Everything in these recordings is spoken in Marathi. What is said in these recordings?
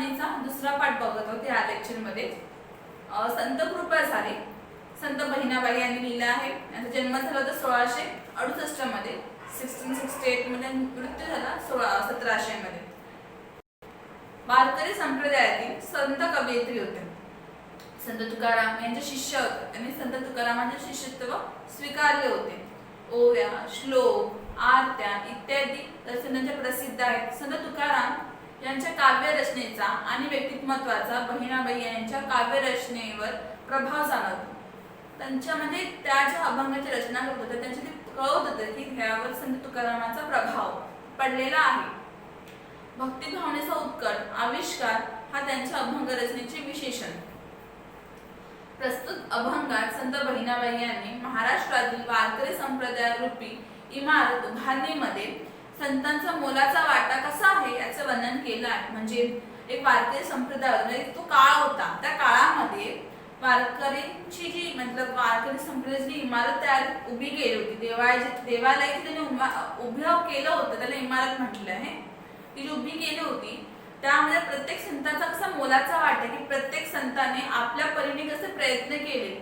कहाणीचा दुसरा पाठ बघत आहोत या लेक्चर मध्ये। संत कृपा झाले संत बहिणाबाई यांनी लिहिलं आहे। यांचा जन्म झाला होता 1668 मध्ये, 1668 मध्ये मृत्यू झाला 1700 मध्ये। वारकरी संप्रदायातील संत कवयित्री होते। संत तुकाराम यांचे शिष्य होते। त्यांनी संत तुकारामांचे शिष्यत्व स्वीकारले होते। ओव्या, श्लोक, आरत्या इत्यादी रचनांच्या प्रसिद्ध आहेत। संत तुकाराम यांच्या काव्य रचनेचा आणि व्यक्तिमत्वाचा बहिणाबाई यांच्या काव्य रचनेवर प्रभाव जाणवतो। त्यांच्या म्हणजे त्या ज्या अभंगाची रचना करत होत्या त्यांचे ते कळत होतं की ह्यावर संत तुकारामांचा प्रभाव पडलेला आहे। भक्ती भावनेचा उत्कट आविष्कार हा त्यांच्या अभंग रचनेचे विशेषण। प्रस्तुत अभंगात संत बहिणाबाई यांनी महाराष्ट्रातील वारकरी संप्रदाय रूपी इमारत उभारणीमध्ये संतांचा मोलाचा वाटा कसा आहे याचं वर्णन केलं आहे। म्हणजे एक वारकरी संप्रदाय म्हणजे तो काळ होता, त्या काळामध्ये वारकरींची जी मतलब वारकरी संप्रदायाची इमारत तयार उभी केली होती। देवालयाची त्यांनी उभं केलं होतं, त्याला इमारत म्हटलं आहे। ती जी उभी केली होती त्यामध्ये प्रत्येक संतांचा कसा मोलाचा वाटा की प्रत्येक संताने आपल्या परीने कसे प्रयत्न केले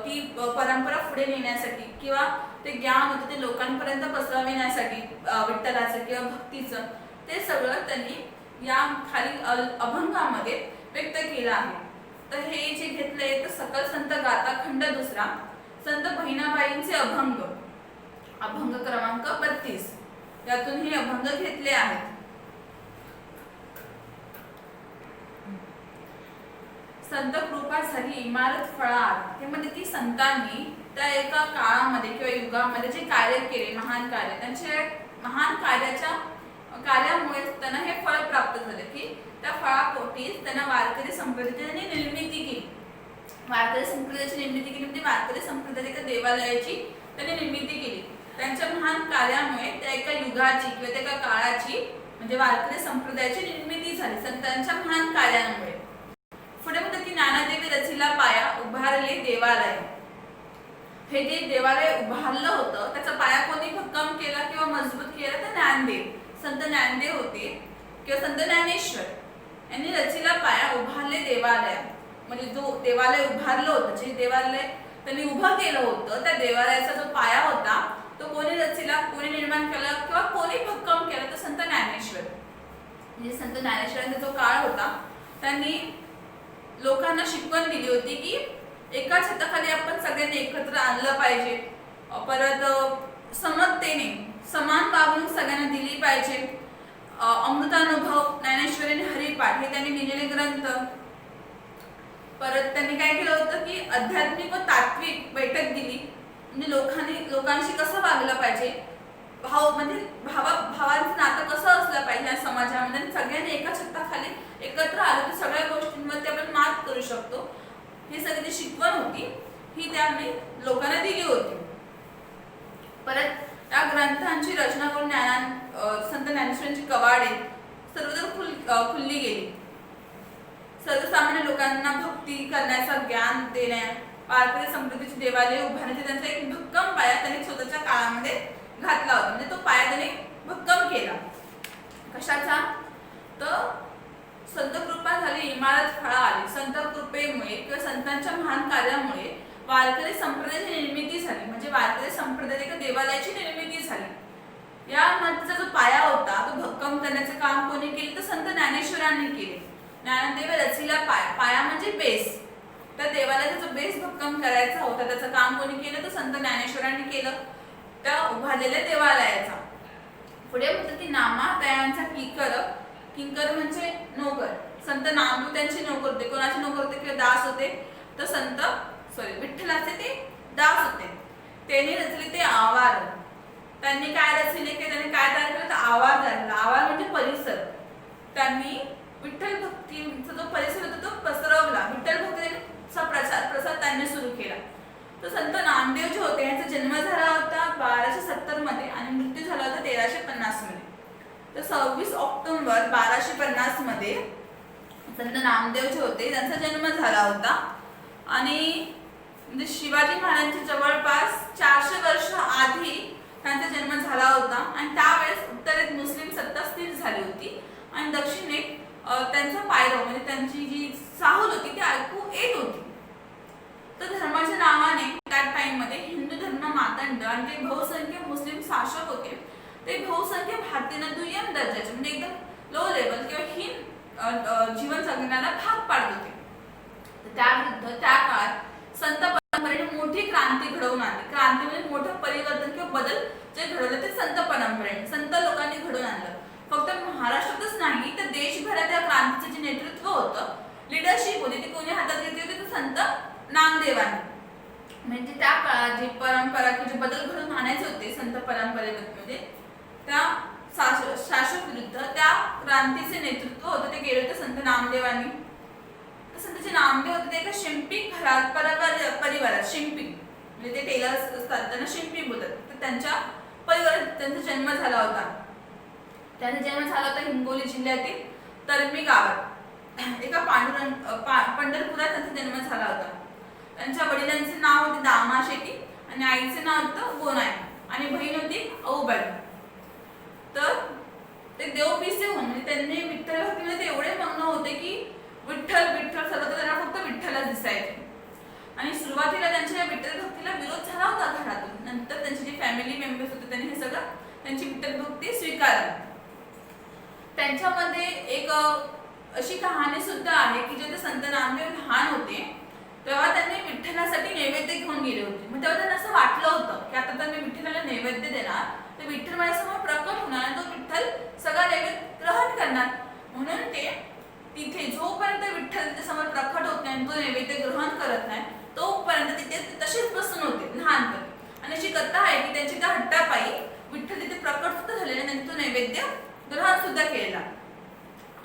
ती परंपरा पुढे नेण्यासाठी किंवा ते ज्ञान होते ते लोकांपर्यंत पसरविण्यासाठी विठ्ठलाचं किंवा भक्तीचं, ते सगळं त्यांनी या खाली अभंगामध्ये व्यक्त केलं आहे। तर हे जे घेतलंय तर सकल संत गाथा खंड दुसरा संत बहिणाबाईंचे अभंग, अभंग क्रमांक 32 यातून हे अभंग घेतले आहेत। संत कृपा झाली इमारत फळार, हे म्हणजे ती संतांनी त्या एका काळामध्ये किंवा युगामध्ये जे कार्य केले महान कार्य, त्यांच्या महान कार्यामुळे त्यांना हे फळ प्राप्त झाले की त्या फळापोटीच त्यांना वारकरी संप्रदायाची निर्मिती केली। वारकरी संप्रदायाची निर्मिती केली म्हणजे वारकरी संप्रदायाच्या देवालयाची त्यांनी निर्मिती केली। त्यांच्या महान कार्यामुळे त्या एका युगाची किंवा त्या एका काळाची म्हणजे वारकरी संप्रदायाची निर्मिती झाली संतांच्या महान कार्यामुळे। पुढे म्हणतात की ज्ञानदेवी रचिला पाया उभारले देवालय। हे जे देवालय उभारलं होतं त्याचा पाया कोणी भक्कम केला किंवा मजबूत केला तर ज्ञानदेव, संत ज्ञानदेव होते किंवा संत ज्ञानेश्वर यांनी रचिला पाया उभारले देवालय। म्हणजे जो देवालय उभारलं होतं, जे देवालय त्यांनी उभं केलं होतं त्या देवालयाचा जो पाया होता तो कोणी रचिला, कोणी निर्माण केला किंवा कोणी भक्कम केला तर संत ज्ञानेश्वर। म्हणजे संत ज्ञानेश्वरांचा जो काळ होता त्यांनी लोकांना शिकवण दिली होती की एका छताखाली आपण सगळ्यांनी एकत्र आणलं पाहिजे, परत समतेने समान वागणूक सगळ्यांना दिली पाहिजे। अमृतानुभव, ज्ञानेश्वरी, हरिपाठ हे त्यांनी लिहिलेले ग्रंथ। परत त्यांनी काय केलं होतं की आध्यात्मिक व तात्विक बैठक दिली, म्हणजे लोकांशी कसं वागलं पाहिजे, म्हणजे भावांचं नातं कसं असलं पाहिजे या समाजामध्ये, सगळ्यांनी एका छताखाली एकत्र आलं तर सगळ्या गोष्टींवरती आपण मात करू शकतो। ही सगळी शिकवण होती ही त्यांनी लोकांना दिली होती। परत त्या ग्रंथांची रचना करून संत ज्ञानेश्वरांची कवाडे सर्वत्र खुलली गेली। सर्वसामान्य लोकांना भक्ती करण्याचा ज्ञान देण्या, वारकरी संप्रदायाची देवालय उभारण्याचा त्यांचा एक भक्कम पाया त्यांनी स्वतःच्या काळामध्ये घातला होता। म्हणजे तो पाया त्यांनी भक्कम केला। कशाचा तर संत कृपा झाली इमारत फळा आली। संत कृपेमुळे किंवा संतांच्या महान कार्यामुळे वारकरी संप्रदायाची निर्मिती झाली, म्हणजे वारकरी संप्रदायाच्या देवालयाची निर्मिती झाली। या मठचा जो पाया होता तो भक्कम करण्याचे काम कोणी केले तर संत ज्ञानेश्वरांनी केले। ज्ञानदेव रचिला पाया, पाया म्हणजे बेस, त्या देवालयाचा जो बेस भक्कम करायचा होता त्याचं काम कोणी केलं तर संत ज्ञानेश्वरांनी केलं त्या उभारलेल्या देवालयाचा। पुढे म्हणतात की नामात्रयांचा किंकर म्हणजे नोकर, संत नामदेव त्यांचे नोकर होते। कोणाचे नोकर होते किंवा दास होते तर विठ्ठलाचे ते दास होते। त्यांनी रचले ते आवार। त्यांनी काय रचले की त्यांनी काय तयार केलं तर आवार झाला। आवार म्हणजे परिसर। त्यांनी विठ्ठल भक्तीचा जो परिसर होता तो पसरवला, विठ्ठल भक्तीचा प्रसार त्यांनी सुरू केला। तर संत नामदेव जे होते यांचा जन्म झाला होता 1270 मध्ये आणि मृत्यू झाला होता 1350 मध्ये। तर 26 ऑक्टोबर 1250 मध्ये संत नामदेव जे होते त्यांचा जन्म झाला होता आणि म्हणजे शिवाजी महाराजांच्या जवळपास 400 वर्ष आधी त्यांचा जन्म झाला होता आणि त्यावेळेस उत्तरेत मुस्लिम सत्ता स्थिर झाली होती आणि दक्षिणेत त्यांचा पायरव म्हणजे त्यांची जी चाहूल होती ती ऐकू येत होती. तर धर्माच्या नावाने त्या टाइम मध्ये हिंदू धर्म मातंड आणि जे बहुसंख्य मुस्लिम शासक होते ते बहुसंख्य भारतीयांना दुय्यम दर्जाचे म्हणजे एकदम लो लेवल किंवा हीन जीवन जगण्याला भाग पाडत होते. त्याविरुद्ध त्या काळात संत परंपरेने मोठी क्रांती घडवून आणली. क्रांती म्हणजे मोठं परिवर्तन किंवा बदल जे घडवलं ते संत परंपरेने संत लोकांनी घडवून आणलं. फक्त महाराष्ट्रातच नाही तर देशभरात या क्रांतीचे जे नेतृत्व होतं, लिडरशिप होती, ती कोणी हातात घेतली होती तर संत नामदेवांनी. म्हणजे त्या काळात जी परंपरा की जे बदल घडवून आणायचे होते संत परंपरेमध्ये त्या शासक विरुद्ध त्या क्रांतीचे नेतृत्व होतं ते केलं होतं संत नामदेवांनी. संतांचे नामदेव होते ते एका शिंपी घरात परिवारात शिंपी म्हणजे ते टेलर्स असतात त्यांना शिंपी बोलतात. तर त्यांच्या परिवारात त्यांचा जन्म झाला होता. त्यांचा जन्म झाला होता हिंगोली जिल्ह्यातील तरमी गावात एका पंढरपुरात त्यांचा जन्म झाला होता. त्यांच्या वडिलांचे नाव होते दामा शेट्टी आणि आईचे नाव होतं गोनाई आणि बहीण होती औबाई. तर ते देवपिसे होऊन म्हणजे त्यांनी विठ्ठल भक्तीमध्ये एवढे मग्न होते की विठ्ठल विठ्ठल सर्वत्र त्यांना फक्त विठ्ठलच दिसायचे. आणि सुरुवातीला त्यांच्या विठ्ठल भक्तीला विरोध झाला होता घरातून. नंतर त्यांचे जे फॅमिली मेंबर्स होते त्यांनी हे सगळं त्यांची विठ्ठल भक्ती स्वीकारली. त्यांच्यामध्ये एक अशी कहाणी सुद्धा आहे की जेव्हा संत नामदेव लहान होते तेव्हा त्यांनी विठ्ठलासाठी नैवेद्य घेऊन गेले होते. मग तेव्हा त्यांना असं वाटलं होतं की आता तर मी विठ्ठलाला नैवेद्य देणार तर विठ्ठल माझ्यासमोर प्रकट होणार आणि तो विठ्ठल सगळा नैवेद्य ग्रहण करणार. म्हणून ते तिथे जोपर्यंत विठ्ठल त्याच्या समोर प्रकट होत नाही तो नैवेद्य ग्रहण करत नाही तोपर्यंत तिथे तसेच बसून होते लहानपणी. आणि अशी कथा आहे की त्यांची त्या हट्टापायी विठ्ठल तिथे प्रकट सुद्धा झालेला आणि तो नैवेद्य ग्रहण सुद्धा केलेला.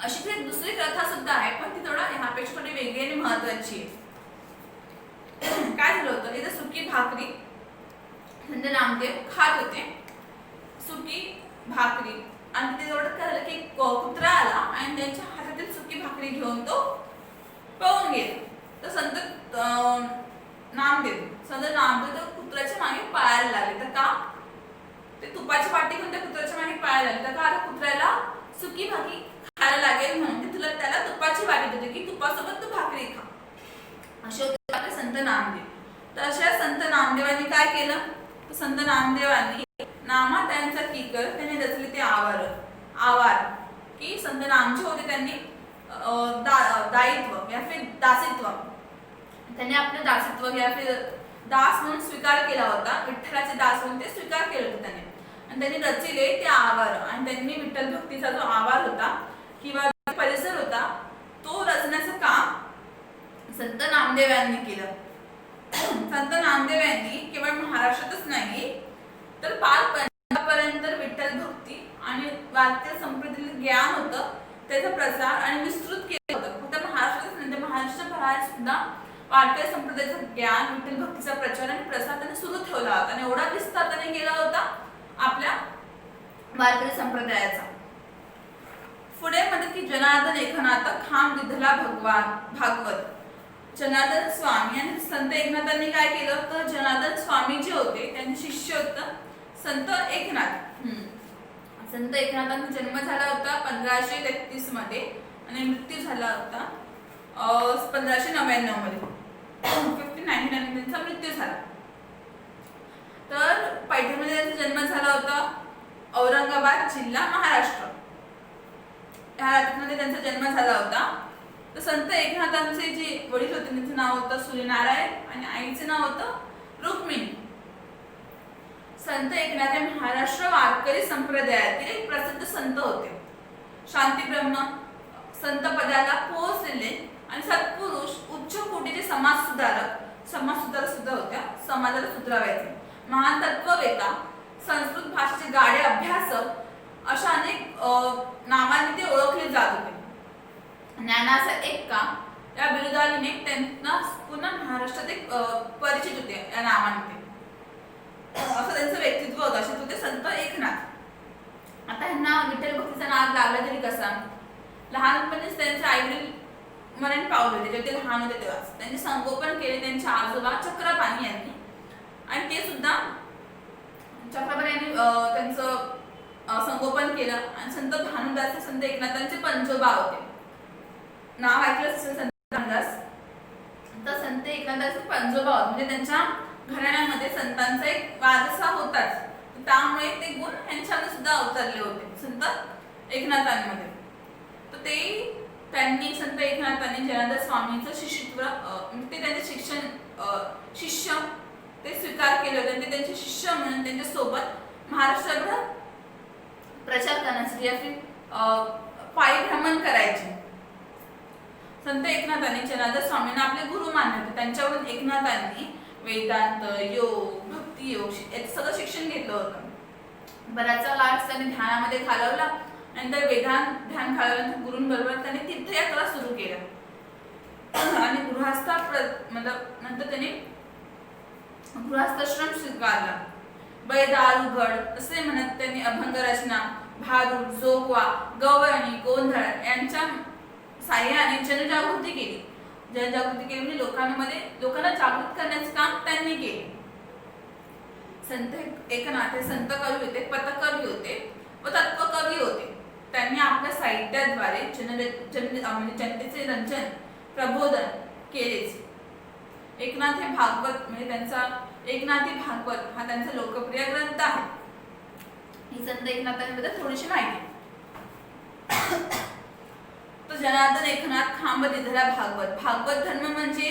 अशी ती दुसरी कथा सुद्धा आहे पण ती थोडा ह्यापेक्षा थोडी वेगळी आणि महत्वाची आहे. काय झालं होतं इथे सुकी भाकरी संत नामदेव खात होते. सुकी भाकरी आणि ते एवढं काय झालं की कुत्रा आला आणि त्यांच्या हातातील सुकी भाकरी घेऊन तो पळून गेला. तर संत नामदेव त्या कुत्र्याच्या मागे पळायला लागले. तर का ते तुपाची पाटी घेऊन त्या कुत्र्याच्या मागे पळायला लागले. तर का आता कुत्र्याला सुकी भाकरी खायला लागेल म्हणून ते तुला त्याला तुपाची वाटी देते की तुपासोबत तू भाकरी खा. असे होते आपले संत नामदेव. तर अशा संत नामदेवांनी काय केलं तर संत नामदेवांनी नामा त्यांचा किकर त्यांनी रचले ते आवार की संत नामचे होते त्यांनी दायित्व या फिर दासित्व त्यांनी आपलं दासित्व या फिर दास म्हणून स्वीकार केला होता. विठ्ठलाचे दास म्हणून ते स्वीकार केले होते त्यांनी आणि त्यांनी रचले ते आवार आणि त्यांनी विठ्ठल भक्तीचा जो आवार होता किंवा परिसर होता तो रचण्याचं काम संत नामदेव यांनी केलं. संत नामदेव यांनी केवळ महाराष्ट्रातच नाही तर पार पंजाबपर्यंत विठ्ठल भक्ती आणि वारकरी संप्रदायातील ज्ञान होतं त्याचा प्रसार आणि विस्तृत केलं होतं. फक्त महाराष्ट्रातच नाही तर महाराष्ट्राच्या बाहेर सुद्धा वारकरी संप्रदायाचं ज्ञान विठ्ठल भक्तीचा प्रचार आणि प्रसार त्यांनी सुरू ठेवला होता आणि एवढा विस्तार त्यांनी केला होता आपल्या वारकरी संप्रदायाचा. पुढे म्हणतात की जनार्दन एकनाथ खांब विधला भागवत. जनार्दन स्वामी आणि संत एकनाथांनी काय केलं तर जनार्दन स्वामी जे होते त्यांचे शिष्य होतं संत एकनाथ. संत एकनाथांचा जन्म झाला होता 1533 मध्ये आणि मृत्यू झाला होता 1599 मध्ये. 1599 त्यांचा मृत्यू झाला. तर पैठणमध्ये त्यांचा जन्म झाला होता औरंगाबाद जिल्हा महाराष्ट्र ह्या राज्यामध्ये त्यांचा जन्म झाला होता. तर संत एकनाथांचे जे वडील होते त्यांचं नाव होतं सूर्यनारायण आणि आईचे नाव होतं रुक्मिणी. संत एकनाथ हे महाराष्ट्र वारकरी संप्रदायातील एक प्रसिद्ध संत होते. शांतीब्रह्म संत पदाला पोहोचलेले आणि सत्पुरुष उच्च कोटीचे समाज सुधारक सुद्धा होत्या. समाजाला सुधारायचे महान तत्ववेता संस्कृत भाषेचे गाढे अभ्यासक अशा अनेक नावांनी ते ओळखले जात होते. ज्ञानाचा एक का या बिरुदाने त्यांना पुन्हा महाराष्ट्रात एक परिचित होते या नावाने. असं त्यांचं व्यक्तित्व होतं. असे होते संत एकनाथ. आता ह्यांना विठ्ठल भक्तीचा नाद लागला तरी कसा लहानपणीच त्यांचे आईवडील मरण पावले होते जेव्हा ते लहान होते तेव्हा त्यांचे संगोपन केले त्यांचे आजोबा चक्रपाणी यांनी आणि ते सुद्धा चक्रपाणी यांनी त्यांचं संगोपन केलं आणि संत भानुदास संत एकनाथांचे पंजोबा होते. नाव ऐकलं असेल संत रामदास. तर संत एकनाथाचे पंजोबा होते, म्हणजे त्यांच्या घराण्यामध्ये संतांचा एक वारसा होताच, त्यामुळे ते गुण यांच्यामध्ये सुद्धा अवतरले होते संत एकनाथांमध्ये. तर त्यांनी संत एकनाथांनी जनार्दन स्वामींचं शिष्यत्व, ते त्यांचे शिष्य ते स्वीकार केले होते. ते त्यांचे शिष्य म्हणून त्यांच्या सोबत महाराष्ट्रभर प्रचार करण्यासाठी पायी भ्रमण करायचे. संत एकनाथांनी जनार्दन स्वामींना आपले गुरु मानले होते. त्यांच्याकडून एकनाथांनी वेदांत, योग, भक्ती योग याचं सगळं शिक्षण घेतलं होतं. बराचसा काळ त्यांनी ध्यानामध्ये घालवला. नंतर ध्यान घालवल्यानंतर गुरूंबरोबर त्यांनी तीर्थयात्रा सुरू केल्या आणि नंतर त्यांनी गृहस्थाश्रम स्वीकारला. बैदारुगड असे म्हणत त्यांनी अभंग रचना, भारूड, जोगवा, गवळणी, गोंधळ यांच्या साह्याने जनजागृती केली. म्हणजे लोकांना जागृत करण्याचे काम त्यांनी केले. संत एकनाथ हे संत कवी होते, पथकवी होते व तत्वकवी होते. त्यांनी आपल्या साहित्याद्वारे जनतेचे रंजन, प्रबोधन केलेच. एकनाथ हे भागवत म्हणजे त्यांचा एकनाथी भागवत हा त्यांचा लोकप्रिय ग्रंथ आहे. ही संत एकनाथांबद्दल थोडीशी माहिती. तो जनार्दन एकनाथ खांब दिधला भागवत. भागवत धर्म म्हणजे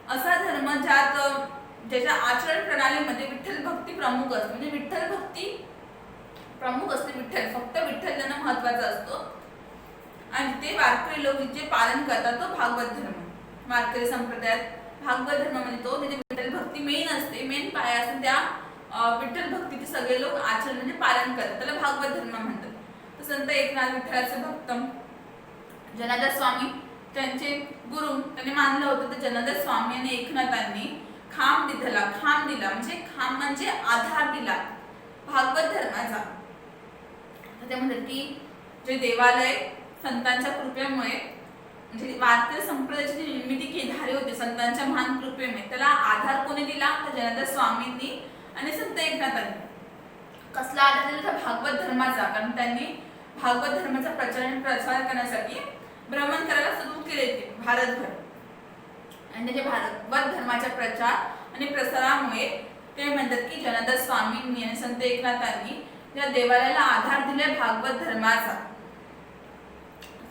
असा धर्म ज्याच्या आचरण प्रणालीमध्ये विठ्ठल भक्ती प्रमुख असते. म्हणजे विठ्ठल भक्ती प्रमुख असते. फक्त विठ्ठल त्यांना महत्वाचा असतो आणि ते वारकरी लोक जे पालन करतात तो भागवत धर्म. वारकरी संप्रदायात भागवत धर्म म्हणजे तो तिथे विठ्ठल भक्ती मेन असते, मेन पाया असते. त्या विठ्ठल भक्तीचे सगळे लोक आचरण म्हणजे पालन करतात, त्याला भागवत धर्म म्हणतात. तर संत एकनाथ विठ्ठलाचे भक्त जनार्दन स्वामी त्यांचे गुरु त्यांनी मानलं होतं. तर जनार्दन स्वामी आणि एकनाथांनी खांब दिला म्हणजे खांब म्हणजे आधार दिला भागवत धर्माचा. ते म्हणतात की जे देवालय संतांच्या कृपेमुळे म्हणजे वारकरी संप्रदायाची जी निर्मिती झाली होती संतांच्या महान कृपेमुळे, त्याला आधार कोणी दिला? तर जनार्दन स्वामींनी आणि संत एकनाथांनी. कसला आधार दिला? तर भागवत धर्माचा. कारण त्यांनी भागवत धर्माचा प्रचार करण्यासाठी भ्रमण करायला सुरू केले होते भारतभर. आणि त्याच्या भागवत धर्माच्या प्रचार आणि प्रसारामुळे ते म्हणतात की जनार्दन स्वामींनी आणि संत एकनाथांनी या देवालयाला आधार दिले भागवत धर्माचा.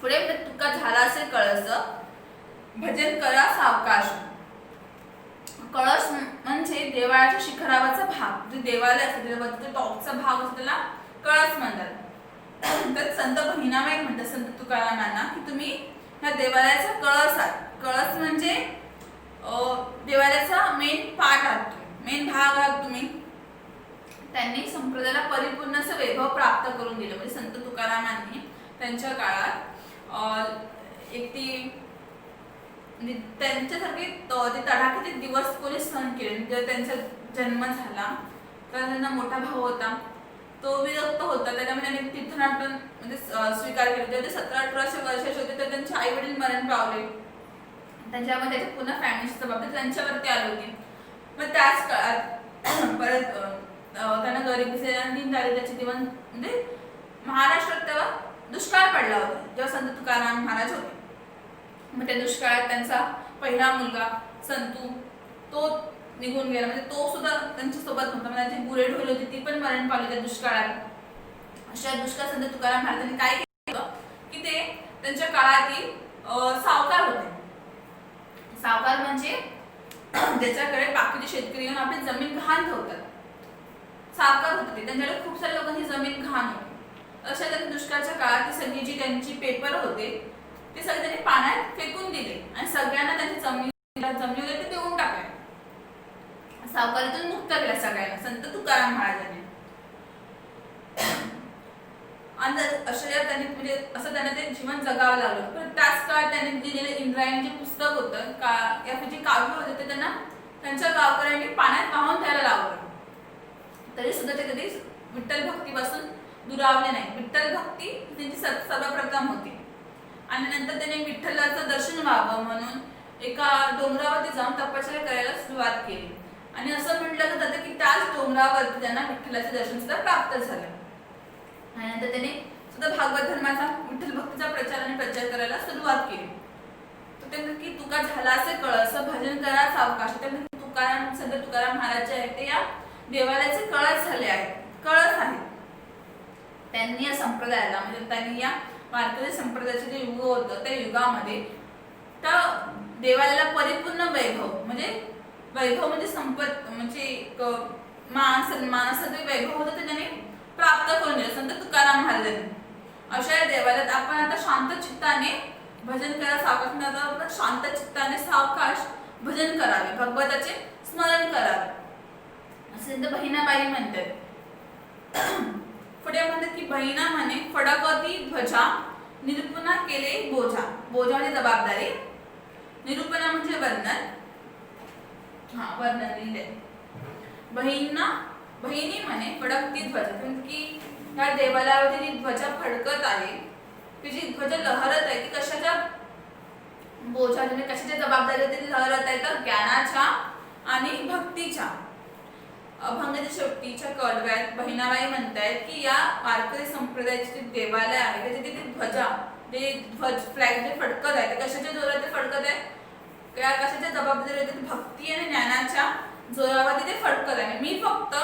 पुढे तुका झाला असेल कळस, भजन करा सावकाश. कळस म्हणजे देवाळाच्या शिखरावरचा भाग, जे देवालय असते टॉपचा भाग असतो त्याला कळस म्हणतात. तर संत बहिणाबाई म्हणतात संत तुकारामांना की तुम्ही ह्या देवालयाचा कळस आहात. कळस म्हणजे देवालयाचा मेन पार्ट आहात, मेन भाग आहात तुम्ही. त्यांनी संप्रदायाला परिपूर्ण असं वैभव प्राप्त करून दिलं. म्हणजे संत तुकारामांनी त्यांच्या काळात त्यांच्यासारखे ते तडाख्याचे दिवस कोणी सहन केले. जेव्हा त्यांचा जन्म झाला तर त्यांना मोठा भाऊ होता, तो विरक्त होता. त्याच्यामध्ये त्यांनी तीर्थनाटन म्हणजे स्वीकार केले. जेव्हा ते 17-18 वर्षाचे होते तर त्यांचे आई वडील मरण पावले. त्यांच्यामध्ये त्याच्या पुन्हा फॅमिलीची जबाबदारी त्यांच्यावरती आली होती. मग त्याच काळात परत त्यांना गरिबीचे आणि दीनदारिद्र्याचे दिवस म्हणजे महाराष्ट्रात तेव्हा दुष्काळ पडला होता जेव्हा संत तुकाराम महाराज होते. मग त्या दुष्काळात त्यांचा पहिला मुलगा संतू तो निघून गेला. म्हणजे तो सुद्धा त्यांच्या सोबत होता. त्यांची गुरे ढोल होती ती पण मरण पावली त्या दुष्काळात. अशा दुष्काळ संत तुकाराम महाराजांनी काय केलं की ते त्यांच्या काळातील सावकार होते. सावकार म्हणजे ज्याच्याकडे बाकीचे शेतकरी येऊन आपली जमीन गहाण ठेवतात, सावकार होते ते. त्यांच्याकडे खूप साऱ्या लोकांची जमीन गहाण होती. अशा त्यांनी दुष्काळाच्या काळात सगळी जी त्यांची पेपर होते ते सगळे त्यांनी पाण्यात फेकून दिले आणि सगळ्यांना त्यांची जमीन वगैरे ते देऊन टाकले. सावकारीतून मुक्त केला सगळ्यांना संत तुकाराम महाराजांनी. आणि अशा त्यांनी म्हणजे असं त्यांना ते जीवन जगावं लागलं. पण त्याच काळात त्यांनी दिलेलं इंद्रायणी जे पुस्तक होतं या जे काव्य होते ते त्यांना त्यांच्या गावकऱ्यांनी पाण्यात वाहून द्यायला लावलं. तरी सुद्धा ते कधी विठ्ठल भक्तीपासून दुरावले नाही. विठ्ठल भक्ती त्यांची सर्वप्रथम होती. आणि नंतर त्यांनी विठ्ठलाचं दर्शन व्हावं म्हणून एका डोंगरावरती जाऊन तपश्चर्या करायला सुरुवात केली. आणि असं म्हटलं जातं की त्याच डोंगरावरती त्यांना विठ्ठलाचे दर्शन सुद्धा प्राप्त झालं. आणि नंतर त्यांनी सुद्धा भागवत धर्माचा विठ्ठल भक्तीचा प्रचार आणि प्रचार करायला सुरुवात केली. करा सावकाश. त्यामध्ये संत तुकाराम महाराज जे आहेत ते या देवालयाचे कळस झाले आहेत, कळस आहेत. त्यांनी या संप्रदायाला म्हणजे त्यांनी या वारकरी संप्रदायाचे जे युग होतं त्या युगामध्ये त्या देवालयाला परिपूर्ण वैभव म्हणजे संपत म्हणजे मान सन्मानाचं जे वैभव होतं ते त्यांनी प्राप्त करून दिलं संत तुकाराम महाराजांनी. अशा या देवालयात आपण आता शांत चित्ताने भजन करा सावकाश. शांत चित्ताने सावकाश भजन करावे, भगवताचे स्मरण करावे असे बहिणाबाई म्हणतात. पुढे म्हणतात की बहिणा म्हणे फडकती ध्वजा, निरूपणा केले बोजा. बोजा म्हणजे जबाबदारी, निरूपणा म्हणजे वर्णन. वर्णन लिहिले. बहिणी म्हणे फडकती ध्वजा, म्हणजे की या देवालयावरती जी ध्वजा फडकत आहे, ती जी ध्वजा लहरत आहे ती कशाच्या बोजा म्हणजे कशाच्या जबाबदारीवरती लहरत आहे तर ज्ञानाच्या आणि भक्तीच्या. अभंगाच्या शेवटीच्या कडव्यात बहिणाबाई म्हणतायत की या वारकरी संप्रदायाचे जे देवालय आहे त्याचे तिथे ध्वजा जे फ्लॅग जे फडकत आहे ते कशाच्या जोरात ते फडकत आहे, त्या कशाच्या जबाबदारीवरती भक्ती आणि ज्ञानाच्या जोरावरती ते फडकत आहे. मी फक्त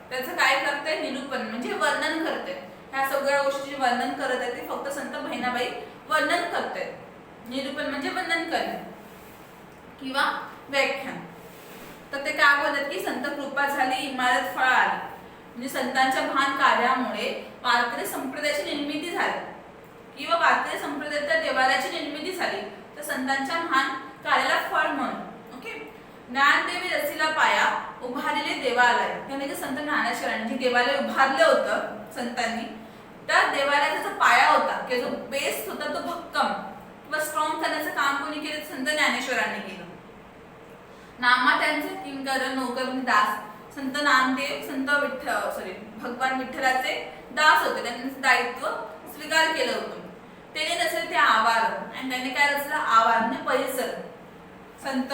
त्याचं काय करते निरूपण म्हणजे वर्णन करते. ह्या सगळ्या गोष्टीचे वर्णन करत आहे ते फक्त संत बहिणाबाई वर्णन करते. निरूपण म्हणजे वर्णन करणे किंवा व्याख्यान. तर ते काय बोलतात की संत कृपा झाली इमारत फळ आली, म्हणजे संतांच्या महान कार्यामुळे वारकरी संप्रदायाची निर्मिती झाली किंवा वारकरी संप्रदायाच्या देवालयाची निर्मिती झाली तर संतांच्या महान कार्याला फळ म्हणून. ओके. ज्ञानदेवी रसीला पाया उभारलेले देवालय, त्याने संत ज्ञानेश्वरांनी देवालय उभारलं होतं संतांनी, त्या देवालयाचा जो पाया होता किंवा जो बेस होता तो भक्कम किंवा स्ट्रॉंग करण्याचं काम कोणी केलं, संत ज्ञानेश्वरांनी केलं. नामा त्यांचे किंकर नोकर दास संत नामदेव भगवान विठ्ठलाचे दास होते. त्यांनी दायित्व स्वीकार केलं होतं. त्याने नसेल ते आवार आणि त्याने काय रचलं आवार म्हणजे परिसर. संत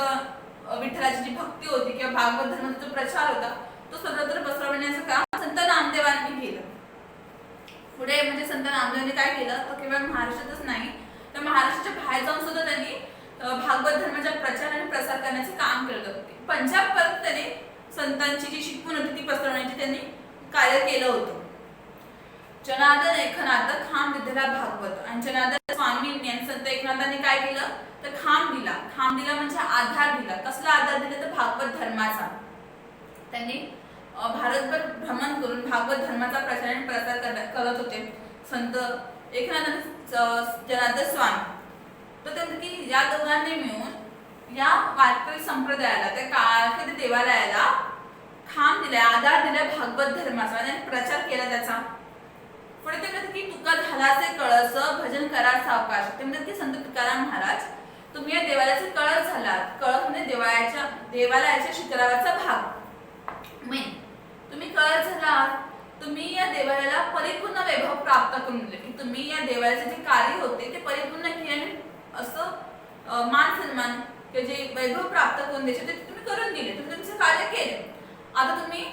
विठ्ठलाची जी भक्ती होती किंवा भागवत धर्माचा जो प्रचार होता तो सर्वत्र पसरवण्याचं काम संत नामदेवांनी केलं. पुढे म्हणजे संत नामदेवांनी काय केलं तर केवळ महाराष्ट्रातच नाही तर महाराष्ट्राच्या बाहेर जाऊन सुद्धा त्यांनी भागवत धर्माचा प्रचार आणि प्रसार करण्याचे काम केलं होतं. पंजाब पर्यंत त्याने संतांची जी शिकवण होती ती पसरवण्याची त्यांनी कार्य केलं होतं. जनार्दन एकनाथ खांब दिला भागवत आणि जनार्दन स्वामींनी आणि संत एकनाथांनी काय केलं तर खांब दिला म्हणजे आधार दिला. कसला आधार दिला तर भागवत धर्माचा. त्यांनी भारतभर भ्रमण करून भागवत धर्माचा प्रचार आणि प्रसार करत होते संत एकनाथ आणि जनार्दन स्वामी. तर त्यांनी की या दोघांनी मिळून या वारकरी संप्रदायाला त्या काळातील देवालयाला खांब दिला, आधार दिला भागवत धर्माचा आणि प्रचार केला त्याचा. पुढे ते म्हणतात की तुका झालाचे कळस भजन करा सावकाश. ते म्हणतात की संत तुकाराम महाराज तुम्ही या देवालयाचे कळस झालात. कळस म्हणजे देवालयाच्या शिखरावरचा भाग मेन. तुम्ही कळस झालात, तुम्ही या देवालयाला परिपूर्ण वैभव प्राप्त करून दिले की तुम्ही या देवालयाचे जे कार्य होते ते परिपूर्ण केले, असं मान सन्मान जे वैभव प्राप्त करून द्यायचे ते तुम्ही करून दिले, तुम्ही तुमचं कार्य केले. आता तुम्ही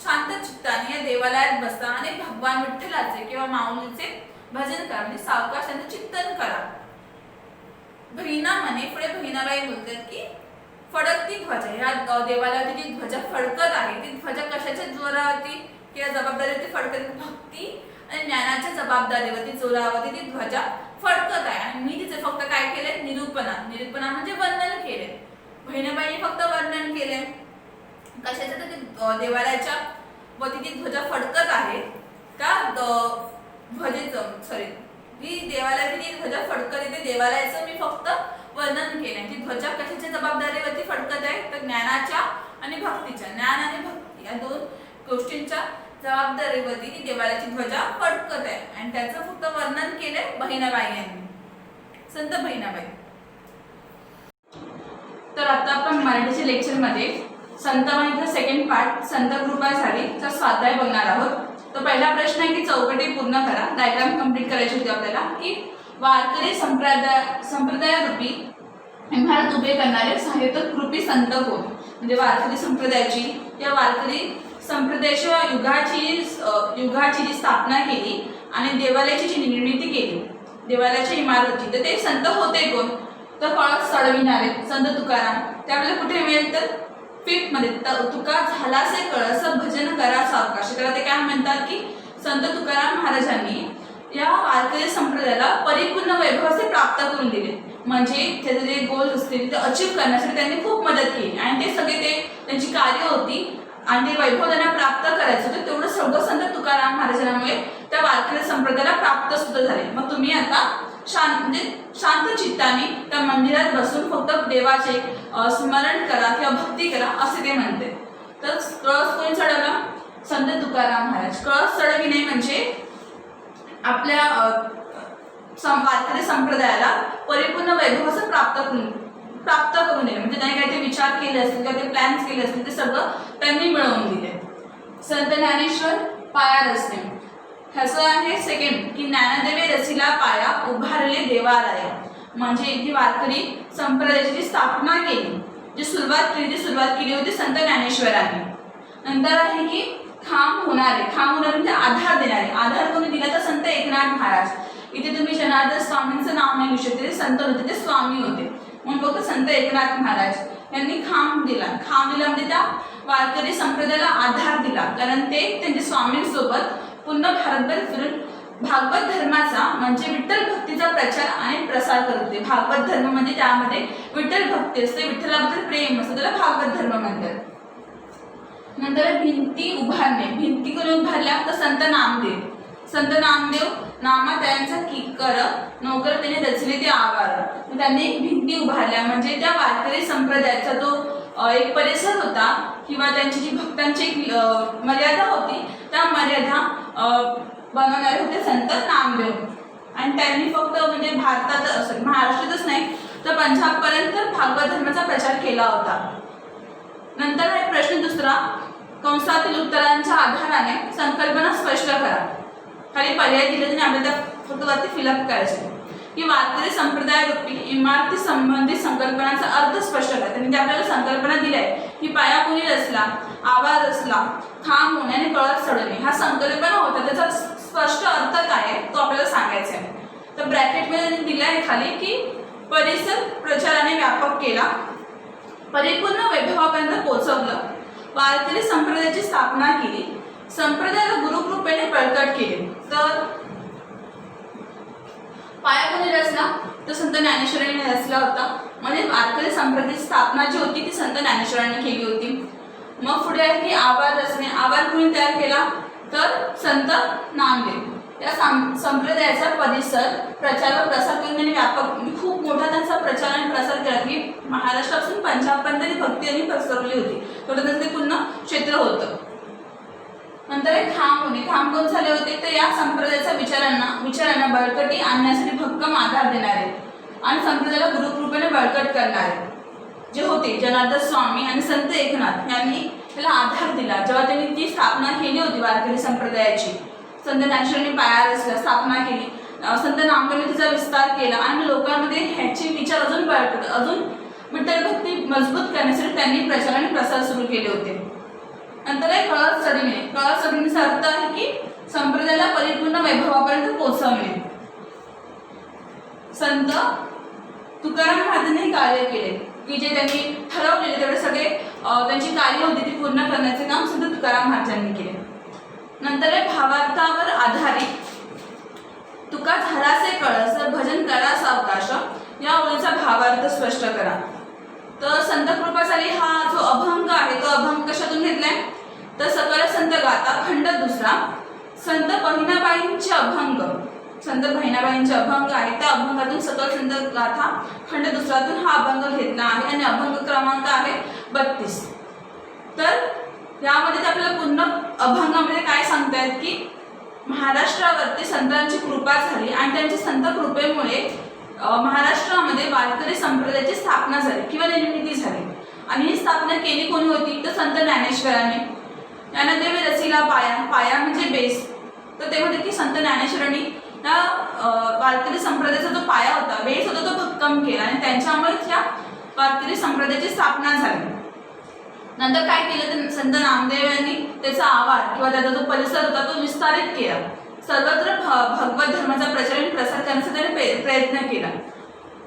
शांत चित्ताने या देवालयात बसा आणि भगवान विठ्ठलाचे किंवा माऊलीचे भजन करा म्हणजे सावकाश त्यांचं चिंतन करा. बहिणा म्हणे पुढे बहिणाबाई बोलतात की फडकती ध्वजा, या देवालयावरती जी ध्वजा फडकत आहे ती ध्वजा कशाच्या जोरावरती किंवा जबाबदारीवरती फडकत, भक्ती आणि ज्ञानाच्या जबाबदारीवरती जोरावरती ती ध्वजा फडकत आहे. आणि मी तिचे फक्त काय केले निरूपणा म्हणजे वर्णन केले. बहिणाबाईंनी फक्त वर्णन केले कशाचं तर देवालयाच्या वरती ती ध्वजा फडकत आहे त्या ध्वजेचं जी देवालयाची ध्वजा फडकत येते देवालयाचं मी फक्त वर्णन केले. ती ध्वजा कशाच्या जबाबदारीवरती फडकत आहे तर ज्ञानाच्या आणि भक्तीच्या. ज्ञान आणि भक्ती या दोन गोष्टींच्या जबाबदारीवरती ती देवालयाची ध्वजा फडकत आहे आणि त्याचं फक्त वर्णन केले बहिणाबाई यांनी, संत बहिणाबाई. तर आता आपण मराठीच्या लेक्चर मध्ये संतवाणीचा सेकंड पार्ट संत कृपा झाली चा स्वाध्याय बघणार आहोत. तर पहिला प्रश्न आहे की चौकटी पूर्ण करा. डायग्राम कंप्लीट करायची होती आपल्याला की वारकरी संप्रदायरूपी इमारत उभे करणारे सहाय्यक कृपी संत कोण, म्हणजे वारकरी संप्रदायाची या वारकरी संप्रदायाच्या युगाची जी स्थापना केली आणि देवालयाची जी निर्मिती केली देवालयाच्या इमारतीची तर ते संत होते कोण तर कळस चढविणारे संत तुकाराम ते आपल्याला कुठे मिळेल तर 5th मध्ये, तुका झालासे कळस भजन करा सावकाश. त्याला ते काय म्हणतात की संत तुकाराम महाराजांनी या वारकरी संप्रदायाला परिपूर्ण वैभव असे प्राप्त करून दिले. म्हणजे त्याचे जे गोल्स असतील ते अचीव करण्यासाठी त्यांनी खूप मदत केली आणि ते सगळे त्यांची कार्य होती आणि ते वैभव त्यांना प्राप्त करायचं होतं. तेवढं सगळं संत तुकाराम महाराजांमुळे त्या वारकरी संप्रदायाला प्राप्त सुद्धा झाले. मग तुम्ही आता शांत चित्ताने त्या मंदिरात बसून फक्त देवाचे स्मरण करा किंवा भक्ती करा असे ते म्हणते. तर कळस कोणी चढवला? संत तुकाराम महाराज. कळस चढविणे म्हणजे आपल्या वारकरी संप्रदायाला परिपूर्ण वैभव असं प्राप्त करून दिले. म्हणजे त्यांनी काही ते विचार केले असतील किंवा ते प्लॅन्स केले असतील ते सगळं त्यांनी मिळवून दिले. संत ज्ञानेश्वर पाया रचणे ह्याचं आहे सेकंड की ज्ञानदेवे रचिला पाया उभारले देवालय. म्हणजे जी वारकरी संप्रदायाची जी स्थापना केली, जी सुरुवात केली होती संत ज्ञानेश्वरांनी. नंतर आहे की खांब होणारे म्हणजे आधार देणारे. आधार कोणी दिला तर संत एकनाथ महाराज. इथे तुम्ही जनार्दन स्वामींचं नाव नाही लिहू शकते, ते संत होते, ते स्वामी होते म्हणून फक्त संत एकनाथ महाराज यांनी खांब दिला म्हणजे त्या वारकरी संप्रदायाला आधार दिला. कारण ते त्यांच्या स्वामींसोबत पूर्ण भारतभर फिरून भागवत धर्माचा म्हणजे विठ्ठल भक्तीचा प्रचार आणि प्रसार करत होते. भागवत धर्म म्हणजे त्यामध्ये विठ्ठल भक्ती असते, विठ्ठलाबद्दल प्रेम असतं, त्याला भागवत धर्म म्हणतात. नंतर भिंती उभारणे. भिंती कोणी उभारल्या तर संत नामदेव नामा त्यांचा किकर नोकर त्याने रचले ते आवार. त्यांनी भिंती उभारल्या म्हणजे त्या वारकरी संप्रदायाचा तो एक परिसर होता किंवा त्यांची जी भक्तांची एक मर्यादा होती त्या मर्यादा बनवणारे होते संत नामदेव. आणि त्यांनी फक्त म्हणजे भारतात महाराष्ट्रातच नाही तर पंजाबपर्यंत भागवत धर्माचा प्रचार केला होता. नंतर आहे प्रश्न दुसरा, कंसातील उत्तरांच्या आधाराने संकल्पना स्पष्ट करा. खाली पर्याय दिले आणि आपल्याला फक्त वरती फिलअप करायचे की वारकरी संप्रदाय रूपी इमारती संबंधित संकल्पनांचा अर्थ स्पष्ट करा. म्हणजे आपल्याला संकल्पना दिली आहे की पाया कोणी रचला, आवाज रचला, खांब होणे आणि कळस चढवणे. हा संकल्पना होता, त्याचा स्पष्ट अर्थ काय आहे तो आपल्याला सांगायचा आहे. तर ब्रॅकेटमध्ये दिला आहे खाली की परिसर प्रचाराने व्यापक केला, परिपूर्ण वैभवापर्यंत पोहोचवलं, वारकरी संप्रदायाची स्थापना केली, संप्रदायाला गुरुकृपेने बळकट केले. तर पाया कोणी रचला तर संत ज्ञानेश्वरांनी रचला होता. म्हणजे वारकरी संप्रदायाची स्थापना जी होती ती संत ज्ञानेश्वरांनी केली होती. मग पुढे आहे की आवाज रचणे. आवाज कोणी तयार केला तर संत नामदेव. या संप्रदायाचा परिसर प्रचार व प्रसार करून त्यांनी व्यापक खूप मोठा त्यांचा प्रचार आणि प्रसार केला की महाराष्ट्रापासून पंजाबपर्यंत भक्ती यांनी पसरवली होती. थोडं त्यांचं ते पूर्ण क्षेत्र होतं. नंतर खांब होणे. खांब कोण झाले होते तर या संप्रदायाच्या विचारांना बळकटी आणण्यासाठी भक्कम आधार देणारे आणि संप्रदायाला गुरुकृपेने बळकट करणारे जे होते जनार्दन स्वामी आणि संत एकनाथ यांनी त्याला आधार दिला. जेव्हा त्यांनी ती स्थापना केली होती वारकरी संप्रदायाची, संत ज्ञानेश्वरांनी पाया रचला, स्थापना केली, संत नामदेवने तिचा विस्तार केला आणि लोकांमध्ये ह्याचे विचार अजून विठ्ठल भक्ती मजबूत करण्यासाठी त्यांनी प्रचार आणि प्रसार सुरू केले होते. नंतर आहे कळस चढविणे. कळस चढविण्याचा अर्थ आहे की संप्रदायाला परिपूर्ण वैभवापर्यंत पोहोचवणे. संत तुकाराम महाराजांनी कार्य केले की जे त्यांनी ठरवलेले तेवढे सगळे त्यांची कार्य होती ती पूर्ण करण्याचे काम संत तुकाराम महाराजांनी केले. नंतर आहे भावार्थावर आधारित तुका झालासे कळस भजन करा सावकाश या ओळीचा भावार्थ स्पष्ट करा. तर संत कृपाचारी हा जो अभंग आहे तो अभंग कशातून घेतलाय तर सकळ संत गाथा खंड दुसरा संत बहिणाबाईंचे अभंग. संत बहिणाबाईंचे अभंग आहे त्या अभंगातून सकळ संत गाथा खंड दुसरातून हा अभंग घेतला आहे आणि अभंग क्रमांक आहे 32. तर यामध्ये ते आपल्याला पूर्ण अभंगामध्ये काय सांगतायत की महाराष्ट्रावरती संतांची कृपा झाली आणि त्यांच्या संत कृपेमुळे महाराष्ट्रामध्ये वारकरी संप्रदायाची स्थापना झाली किंवा निर्मिती झाली. आणि ही स्थापना केली कोणी होती तर संत ज्ञानेश्वरांनी. ज्ञानदेवे रचिला पाया म्हणजे बेस. तर ते म्हणतात की संत ज्ञानेश्वरांनी या वारकरी संप्रदायाचा जो पाया होता, बेस होता, तो भक्कम केला आणि त्यांच्यामुळे त्या वारकरी संप्रदायाची स्थापना झाली. नंतर काय केलं तर संत नामदेव यांनी त्याचा आवाज किंवा त्याचा जो परिसर होता तो विस्तारित केला. सर्वत्र भगवत धर्माचा प्रचार आणि प्रसार करण्याचा त्याने प्रयत्न केला.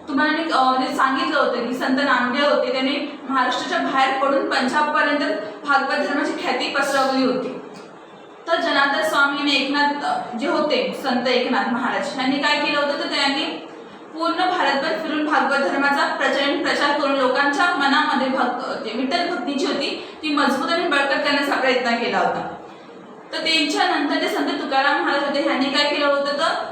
तुम्हाला मी म्हणजे सांगितलं होतं की संत नामदेव होते, त्यांनी महाराष्ट्राच्या बाहेर पडून पंजाबपर्यंत भागवत धर्माची ख्याती पसरवली होती. तर जनार्दन स्वामी आणि एकनाथ जे होते, संत एकनाथ महाराज यांनी काय केलं होतं, तर त्यांनी पूर्ण भारतभर फिरून भागवत धर्माचा प्रचार करून लोकांच्या मनामध्ये विठ्ठल भक्ती जी होती ती मजबूत आणि बळकट करण्याचा प्रयत्न केला होता. तर त्यांच्यानंतर जे संत तुकाराम महाराज होते यांनी काय केलं होतं, तर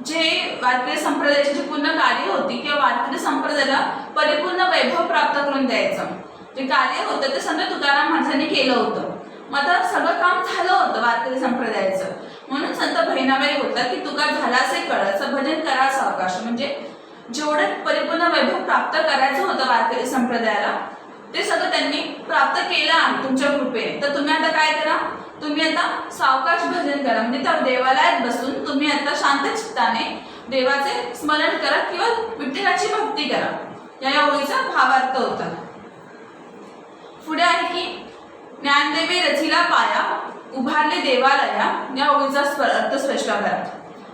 जे वारकरी संप्रदायाची जी पूर्ण कार्य होती किंवा वारकरी संप्रदायाला परिपूर्ण वैभव प्राप्त करून द्यायचं जे कार्य होतं ते संत तुकाराम महाराजांनी केलं होतं. मग आता सगळं काम झालं होतं वारकरी संप्रदायाचं, म्हणून संत बहिणाबाई बोलतात की तुका झाला असे कळचं भजन करा सावकाश. म्हणजे जेवढे परिपूर्ण वैभव प्राप्त करायचं होतं वारकरी संप्रदायाला ते सगळं त्यांनी प्राप्त केलं आहे तुमच्या कृपेने. तर तुम्ही आता काय करा, तुम्ही आता सावकाश भजन करा. म्हणजे त्या देवालयात बसून तुम्ही आता शांत चित्ताने देवाचे स्मरण करा किंवा विठ्ठलाची भक्ती करा. या ओळीचा भावार्थ होता. पुढे आहे की ज्ञानदेवे रचिला पाया उभारले देवालया. या ओळीचा अर्थ स्पष्ट करा.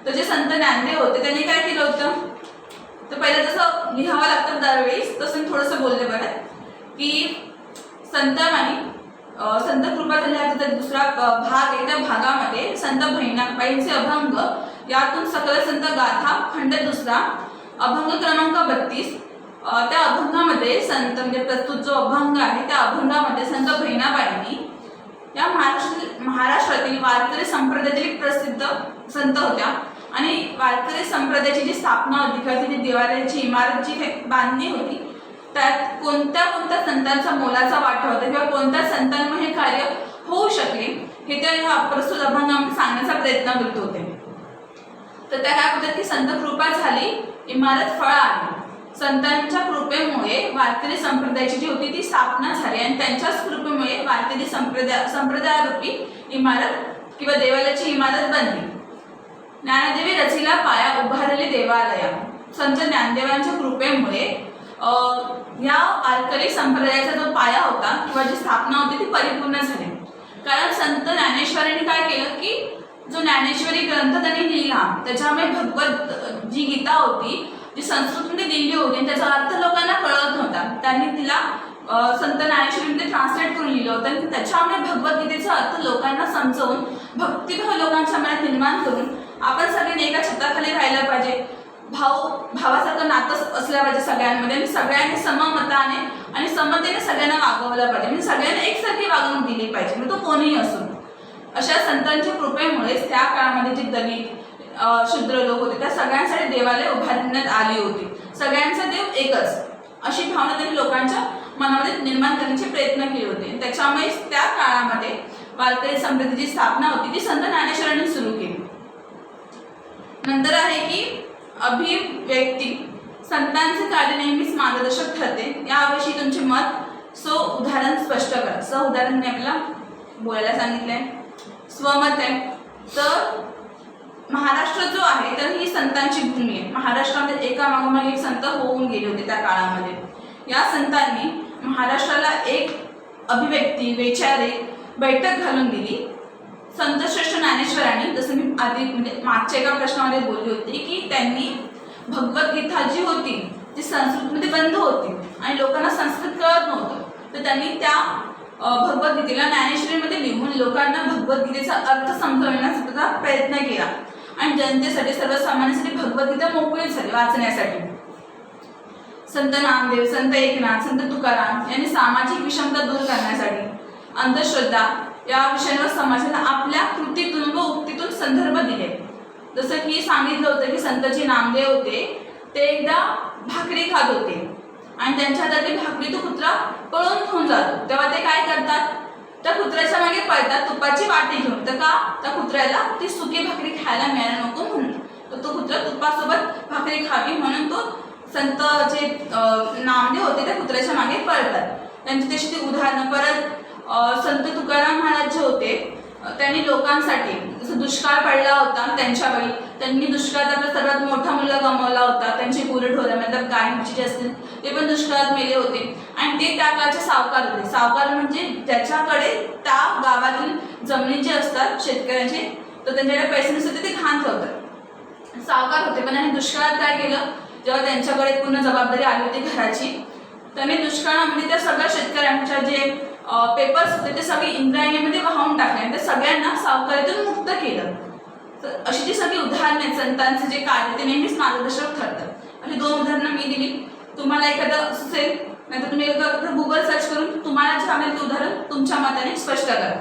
तर जे संत ज्ञानदेव होते त्यांनी काय केलं होतं, तर पहिलं जसं लिहावं लागतं दरवेळेस तसं थोडंसं बोलले बरं की संत कृपा झाल्याचा दुसरा भाग आहे. त्या भागामध्ये संत बहिणाबाईंचे अभंग यातून सकल संत गाथा खंड दुसरा अभंग क्रमांक 32. त्या अभंगामध्ये संत म्हणजे प्रस्तुत जो अभंग आहे त्या अभंगामध्ये संत बहिणाबाईंनी या महाराष्ट्रातील वारकरी संप्रदायातील प्रसिद्ध संत होत्या आणि वारकरी संप्रदायाची जी स्थापना होती किंवा ती देवालयाची इमारत जी बांधणी होती त्यात कोणत्या संतांचा मोलाचा वाटा होता किंवा कोणत्या संतांमुळे हे कार्य होऊ शकले हे त्या ह्या प्रस्तुत अभंगामध्ये सांगण्याचा प्रयत्न करत होते. तर त्या काय बोलतात की संत कृपा झाली इमारत फळ आली. संतांच्या कृपेमुळे वारकरी संप्रदायाची जी होती ती स्थापना झाली आणि त्यांच्याच कृपेमुळे वारकरी संप्रदायारूपी इमारत किंवा देवालयाची इमारत बनली. ज्ञानदेवी रचिला पाया उभारले देवालया. संत ज्ञानदेवांच्या कृपेमुळे या वारकरी संप्रदायाचा जो पाया होता किंवा जी स्थापना होती ती परिपूर्ण झाली. कारण संत ज्ञानेश्वरांनी काय केलं की जो ज्ञानेश्वरी ग्रंथ त्यांनी लिहिला त्याच्यामुळे भगवत जी गीता होती जी संस्कृतमध्ये लिहिली होती त्याचा अर्थ लोकांना कळत नव्हता. त्यांनी तिला संत ज्ञानेश्वरीमध्ये ट्रान्सलेट करून लिहिलं होतं आणि त्याच्यामुळे भगवद्गीतेचा अर्थ लोकांना समजवून भक्तिभाव लोकांच्या मनात निर्माण करून आपण सगळ्यांनी एका छताखाली राहायला पाहिजे, भावासारखं नातं असलं पाहिजे सगळ्यांमध्ये आणि सगळ्यांनी सममताने आणि समतेने सगळ्यांना वागवलं पाहिजे. म्हणजे सगळ्यांना एकसारखी वागणूक दिली पाहिजे मग तो कोणीही असो. अशा संतांच्या कृपेमुळेच त्या काळामध्ये जे दलित शूद्र लोक होते त्या सगळ्यांसाठी देवालय उभारण्यात आली होती. सगळ्यांचा देव एकच अशी भावना त्यांनी लोकांच्या मनामध्ये निर्माण करण्याचे प्रयत्न केले होते. त्याच्यामुळे त्या काळामध्ये वारकरी संप्रदायाची स्थापना होती ती संत ज्ञानेश्वरांनी सुरू केली. नंतर आहे की अभिव्यक्ती. संतांचे कार्य नेहमीच मार्गदर्शक ठरते. याविषयी तुमचे मत उदाहरण स्पष्ट करा. उदाहरण मी आपल्याला बोलायला सांगितलंय. स्वमत आहे तर महाराष्ट्र जो आहे तर ही संतांची भूमी आहे. महाराष्ट्रामध्ये एका मागोमाग एक संत होऊन गेले होते त्या काळामध्ये. या संतांनी महाराष्ट्राला एक अभिव्यक्ती वैचारे बैठक घालून दिली. संत श्रेष्ठ ज्ञानेश्वरांनी जसं मी आधी म्हणजे मागच्या एका प्रश्नामध्ये बोलली होती की त्यांनी भगवद्गीता जी होती ती संस्कृतमध्ये बंद होती आणि लोकांना संस्कृत कळत नव्हतं तर त्यांनी त्या भगवद्गीतेला ज्ञानेश्वरीमध्ये लिहून लोकांना भगवद्गीतेचा अर्थ समजवण्याचा प्रयत्न केला आणि जनतेसाठी सर्वसामान्यांसाठी भगवद्गीता मोकळी झाली वाचण्यासाठी. संत नामदेव, संत एकनाथ, संत तुकाराम यांनी सामाजिक विषमता दूर करण्यासाठी अंधश्रद्धा या विषयांवर समाजाला आपल्या कृतीतून व उक्तीतून संदर्भ दिले. जसं की सांगितलं होतं की संतजी नामदेव होते ते एकदा भाकरी खात होते आणि त्यांच्या हातातली भाकरी तो कुत्रा पळून घेऊन जातो. तेव्हा ते काय करतात, त्या कुत्र्याच्या मागे पळतात तुपाची वाटी घेऊन. तर का, त्या कुत्र्याला ती सुकी भाकरी खायला मिळायला नको म्हणून. तर तो कुत्रा तुपासोबत भाकरी खावी म्हणून तो संत जे नामदेव होते त्या कुत्र्याच्या मागे पळतात. त्यांची तशी ती उदाहरणं. परत संत तुकाराम महाराज जे होते त्यांनी लोकांसाठी जसं दुष्काळ पडला होता त्यांच्या वेळी त्यांनी दुष्काळात आपला सर्वात मोठा मुलगा गमावला होता. त्यांची गुरढोरं मतलब गाय म्हशी जे असतील ते पण दुष्काळात मेले होते आणि ते त्या काळचे सावकार होते. सावकार म्हणजे ज्याच्याकडे त्या गावातील जमिनी जे असतात शेतकऱ्यांचे तर त्यांच्याकडे पैसे नसतात ते घाण ठेवतात, सावकार होते. पण आणि दुष्काळात काय केलं जेव्हा त्यांच्याकडे पूर्ण जबाबदारी आली होती घराची, त्यांनी दुष्काळामध्ये त्या सगळ्या शेतकऱ्यांच्या जे पेपर्स होते ते सगळे इंद्रायणीमध्ये वाहून टाकले आणि त्या सगळ्यांना सावकारीतून मुक्त केलं. तर अशी जी सगळी उदाहरणे आहेत संतांचे जे कार्य ते नेहमीच मार्गदर्शक ठरतात. अशी 2 उदाहरणं मी दिली. तुम्हाला एखादं सुचेल, नाहीतर तुम्ही एकदा गुगल सर्च करून तुम्हाला जे आवडेल ते उदाहरण तुमच्या मताने स्पष्ट करा.